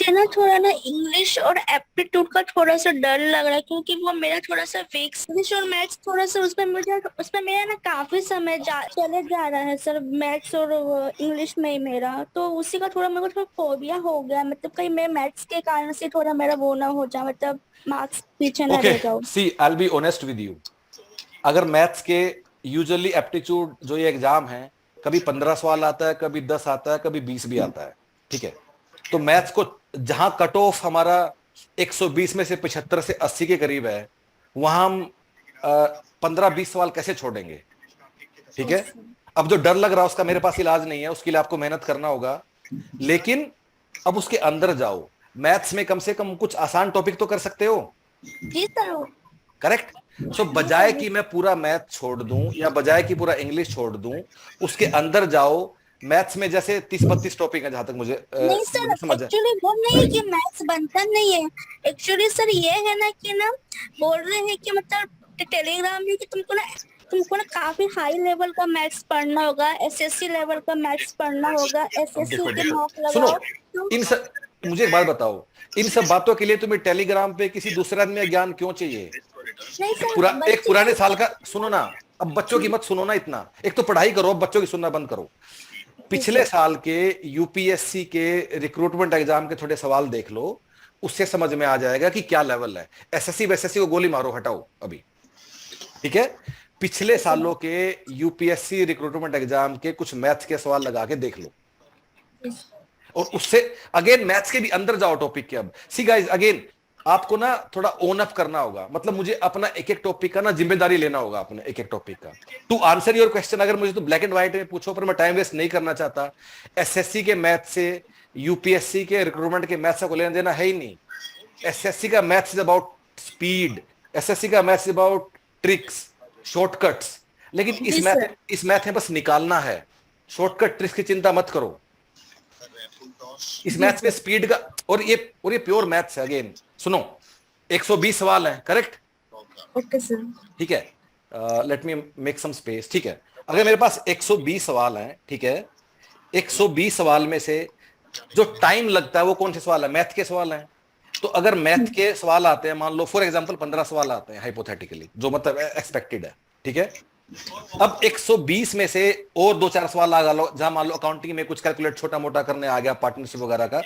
मुझे ना थोड़ा ना इंग्लिश और एप्टीट्यूड का थोड़ा सा डर लग रहा है, क्योंकि वो मेरा थोड़ा सा वीक इंग्लिश और मैथ्स थोड़ा सा उसमें मेरा ना काफी समय चले जा रहा है सर, मैथ्स और इंग्लिश में ही मेरा तो उसी का थोड़ा मेरे को थोड़ा फोबिया हो गया, मतलब कहीं मैं मैथ्स के कारण से थोड़ा मेरा वो ना हो जाए, मतलब मार्क्स पीछे ना ओके, रह जाओ। See I will be honest with you. अगर मैथ्स के यूजुअली एप्टीट्यूड जो ये एग्जाम है, कभी 15 सवाल आता है, कभी 10 आता है, कभी 20 भी आता है, ठीक है। तो मैथ्स को जहां कट ऑफ हमारा 120 में से 75 से 80 के करीब है, वहां हम 15-20 सवाल कैसे छोड़ेंगे? ठीक है। अब जो डर लग रहा है उसका मेरे पास इलाज नहीं है, उसके लिए आपको मेहनत करना होगा। लेकिन अब उसके अंदर जाओ। मैथ्स में कम से कम कुछ आसान टॉपिक तो कर सकते हो, जी सर। करेक्ट? सो जी सर। बजाय कि मैं पूरा मैथ छोड़ दूं या बजाय कि पूरा इंग्लिश छोड़ दूं, उसके अंदर जाओ। मैथ्स में जैसे 30-32 टॉपिक है, जहां तक नहीं सर, मुझे समझ है। एक्चुअली वो नहीं है कि मैथ्स बनता नहीं है। एक्चुअली सर ये है ना कि ना, बोल रहे हैं कि मतलब टेलीग्राम में कि तुमको ना काफी हाई लेवल का मैथ्स पढ़ना होगा, एसएससी लेवल का मैथ्स पढ़ना होगा, अब एसएससी देखो के देखो, मार्क सुनो, लगाओ तो। इन सब मुझे एक बात बताओ, इन सब बातों के लिए तुम्हें टेलीग्राम पे किसी दूसरे आदमी का ज्ञान क्यों चाहिए? नहीं एक सर, पूरा एक बच्चे पुराने तो साल का सुनो ना। अब बच्चों की मत सुनो ना इतना, एक तो पढ़ाई करो, अब बच्चों की सुनना बंद करो। जी पिछले सर। साल के यूपीएससी के रिक्रूटमेंट एग्जाम के थोड़े सवाल देख लो, उससे समझ में आ जाएगा कि क्या लेवल है। एसएससी वैसेसी को गोली मारो, हटाओ अभी, ठीक है। पिछले सालों के यूपीएससी रिक्रूटमेंट एग्जाम के कुछ मैथ्स के सवाल लगा के देख लो, और उससे अगेन मैथ्स के भी अंदर जाओ टॉपिक के। अब सी गाइस, अगेन आपको ना थोड़ा ओन अप करना होगा, मतलब मुझे अपना एक एक टॉपिक का ना जिम्मेदारी लेना होगा, अपने एक एक टॉपिक का। टू आंसर योर क्वेश्चन, अगर मुझे तो ब्लैक एंड व्हाइट में पूछो, पर मैं टाइम वेस्ट नहीं करना चाहता। एसएससी के मैथ से यूपीएससी के रिक्रूटमेंट के मैथ्स को लेना देना है ही नहीं। एसएससी का maths is about speed, SSC का maths is about tricks, shortcuts. लेकिन जी सर। इस मैथ में बस निकालना है, शॉर्टकट ट्रिक्स की चिंता मत करो। इस जी मैथ्स में सर। स्पीड का, और ये प्योर मैथ्स है। अगेन सुनो, 120 सवाल हैं, करेक्ट? Okay sir. ठीक है, let me make some space. ठीक है, अगर मेरे पास 120 सवाल हैं, ठीक है, 120 सवाल में से जो टाइम लगता है वो कौन से सवाल है? मैथ के सवाल हैं। तो अगर मैथ के सवाल आते हैं, मान लो फॉर एग्जांपल 15 सवाल आते हैं हाइपोथेटिकली, जो मतलब एक्सपेक्टेड है, ठीक है। अब 120 में से और दो चार सवाल लगा लो, जहां मान लो अकाउंटिंग में कुछ कैलकुलेट छोटा मोटा करने आ गया, पार्टनरशिप वगैरह का,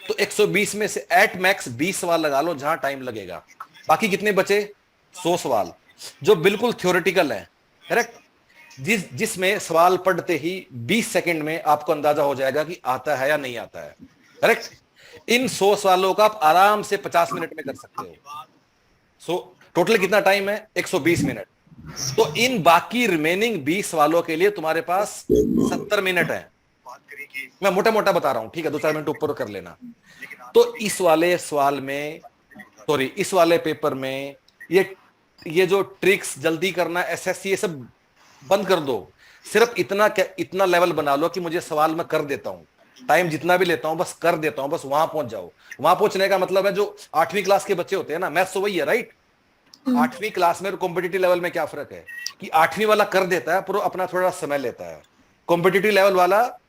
तो 120 में से एट मैक्स 20 सवाल लगा लो जहां टाइम लगेगा। बाकी कितने बचे? 100 सवाल, जो बिल्कुल थ्योरेटिकल है, करेक्ट? जिसमें सवाल पढ़ते ही 20 सेकंड में आपको अंदाजा हो जाएगा कि आता है या नहीं आता है, करेक्ट? इन 100 सवालों का आप आराम से 50 मिनट में कर सकते हो। सो टोटल कितना टाइम है? 120 मिनट। तो इन बाकी रिमेनिंग 20 सवालों के लिए तुम्हारे पास 70 मिनट है। मैं मोटा मोटा बता रहा हूं, ठीक है, 2-4 मिनट ऊपर कर लेना। तो इस वाले सवाल में, सॉरी, इस वाले पेपर में ये जो ट्रिक्स, जल्दी करना, एसएससी, ये सब बंद कर दो। सिर्फ इतना लेवल बना लो कि मुझे सवाल मैं कर देता हूं, टाइम जितना भी लेता हूं बस कर देता हूं, बस वहां पहुंच जाओ। वहां पहुंचने का मतलब है जो 8वीं क्लास के बच्चे होते हैं ना, मैथ्स तो वही है, राइट? 8वीं क्लास में और कॉम्पिटिटिव लेवल में क्या फर्क है? कि 8वीं वाला कर देता है पर वो अपना थोड़ा समय लेता है, कॉम्पिटिटिव लेवल वाला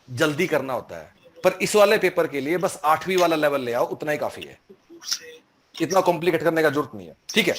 जल्दी करना होता है। पर इस वाले पेपर के लिए बस 8वीं वाला लेवल ले आओ, उतना ही काफी है, इतना कॉम्प्लिकेट करने का जरूरत नहीं है, ठीक है।